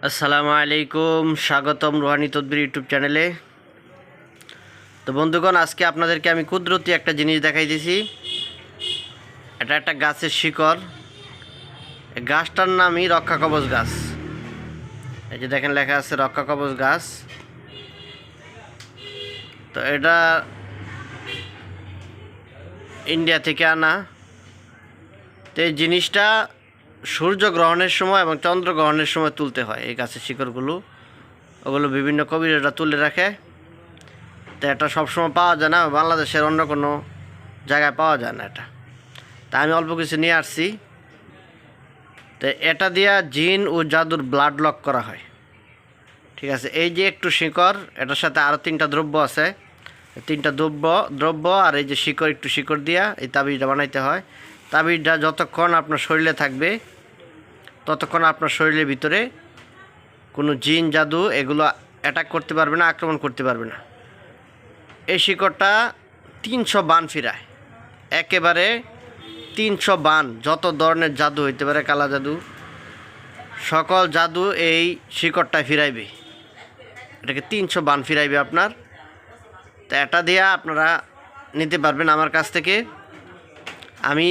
আসসালামু আলাইকুম, স্বাগতম রুহানি তদবির ইউটিউব চ্যানেলে। তো বন্ধুগণ, আজকে আপনাদেরকে আমি কুদরতি একটা জিনিস দেখাইতেছি। এটা একটা গাছের শিকড়। এই গাছটার নামই রক্ষা কবচ গাছ। এই যে দেখেন লেখা আছে রক্ষা কবচ গাছ। তো এটা ইন্ডিয়া থেকে আনা। তো এই জিনিসটা সূর্যগ্রহণের সময় এবং চন্দ্রগ্রহণের সময় তুলতে হয়। এই গাছের শিকড়গুলো ওগুলো বিভিন্ন কবিরা তুলে রাখে। তো এটা সবসময় পাওয়া যায় না, বাংলাদেশের অন্য কোনো জায়গায় পাওয়া যায় না এটা। তা আমি অল্প কিছু নিয়ে আসছি। তো এটা দিয়া জিন ও জাদুর ব্লাড লক করা হয়। ঠিক আছে, এই যে একটু শিকড়, এটার সাথে আরও 3টা দ্রব্য আছে। 3টা দ্রব্য আর এই যে শিকড়, একটু শিকড় দিয়া এই তাবিজটা বানাইতে হয়। তাবিজটা যতক্ষণ আপনার শরীরে থাকবে ততক্ষণ আপনার শরীরের ভিতরে কোনো জিন জাদু এগুলো অ্যাটাক করতে পারবে না, আক্রমণ করতে পারবে না। এই শিকড়টা 300 বান ফিরায়, একেবারে 300 বান। যত ধরনের জাদু হইতে পারে, কালা জাদু, সকল জাদু এই শিকড়টায় ফিরাইবে। এটাকে 300 বান ফিরাইবে আপনার। তো এটা দিয়ে আপনারা নিতে পারবেন আমার কাছ থেকে। আমি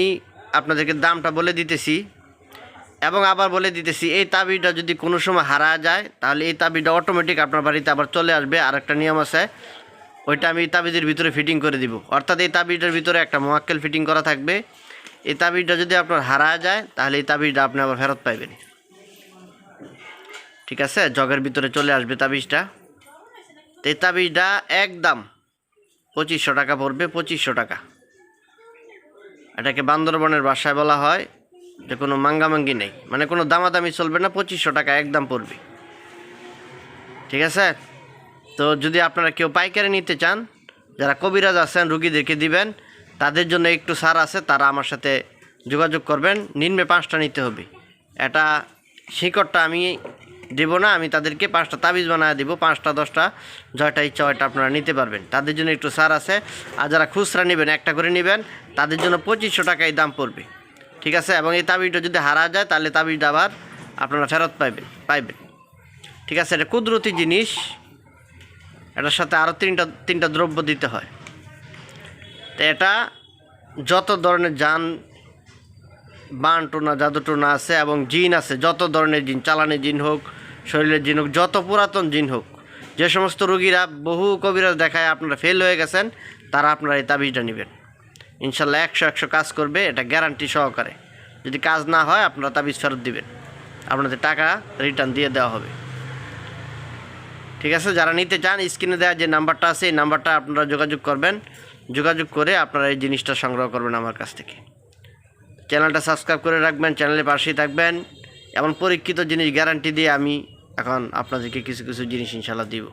আপনাদেরকে দামটা বলে দিতেছি এবং আবার বলে দিতেছি, এই তাবিজটা যদি কোনো সময় হারা যায় তাহলে এই তাবিজটা অটোমেটিক আপনার বাড়িতে আবার চলে আসবে। আর একটা নিয়ম আছে, ওইটা আমি তাবিজের ভিতরে ফিটিং করে দিব। অর্থাৎ এই তাবিজটার ভিতরে একটা মোয়াক্কেল ফিটিং করা থাকবে। এই তাবিজটা যদি আপনার হারা যায় তাহলে এই তাবিজটা আপনি আবার ফেরত পাইবেন। ঠিক আছে, জগের ভিতরে চলে আসবে তাবিজটা। তো এই তাবিজটা একদম 2500 টাকা পড়বে, 2500 টাকা। এটাকে বান্দরবনের ভাষায় বলা হয় যে কোনো মাঙ্গামাঙ্গি নেই, মানে কোনো দামাদামি চলবে না, 2500 টাকা একদম পড়বে। ঠিক আছে, তো যদি আপনারা কেউ পাইকারি নিতে চান, যারা কবিরাজ আছেন রুগীদেরকে দিবেন, তাদের জন্য একটু ছাড় আছে। তারা আমার সাথে যোগাযোগ করবেন। নিম্নে 5টা নিতে হবে। এটা শিকড়টা আমি দেবো না, আমি তাদেরকে 5টা তাবিজ বানায় দিব। 5টা 10টা জয়টা ইচ্ছা ওইটা আপনারা নিতে পারবেন। তাদের জন্য একটু ছাড় আছে। আর যারা খুচরা নেবেন, একটা করে নেবেন, তাদের জন্য 2500 টাকাই দাম পড়বে। ঠিক আছে, এবং এই তাবিজটা যদি হারা যায় তাহলে তাবিজটা আবার আপনারা ফেরত পাইবেন। ঠিক আছে, এটা কুদরতি জিনিস। এটার সাথে আরও তিনটা দ্রব্য দিতে হয়। তো এটা যত ধরনের বান টোনা, জাদু টোনা আছে এবং জিন আছে, যত ধরনের জিন, চালানি জিন হোক, শরীরের জিন হোক, যত পুরাতন জিন হোক, যে সমস্ত রোগীরা বহু কবিরাজ দেখায় আপনারা ফেল হয়ে গেছেন, তারা আপনারা এই তাবিজটা নেবেন। ইনশাল্লাহ 100 কাজ করবে, এটা গ্যারান্টি সহকারে। যদি কাজ না হয় আপনারা তাবিজ ফেরত দিবেন, আপনাদের টাকা রিটার্ন দিয়ে দেওয়া হবে। ঠিক আছে, যারা নিতে চান স্ক্রিনে দেওয়া যে নাম্বারটা আছে এই নাম্বারটা আপনারা যোগাযোগ করবেন। যোগাযোগ করে আপনারা এই জিনিসটা সংগ্রহ করবেন আমার কাছ থেকে। চ্যানেলটা সাবস্ক্রাইব করে রাখবেন, চ্যানেলের পাশেই থাকবেন। এমন পরীক্ষিত জিনিস গ্যারান্টি দিয়ে আমি এখন আপনাদেরকে কিছু জিনিস ইনশাল্লাহ দিব।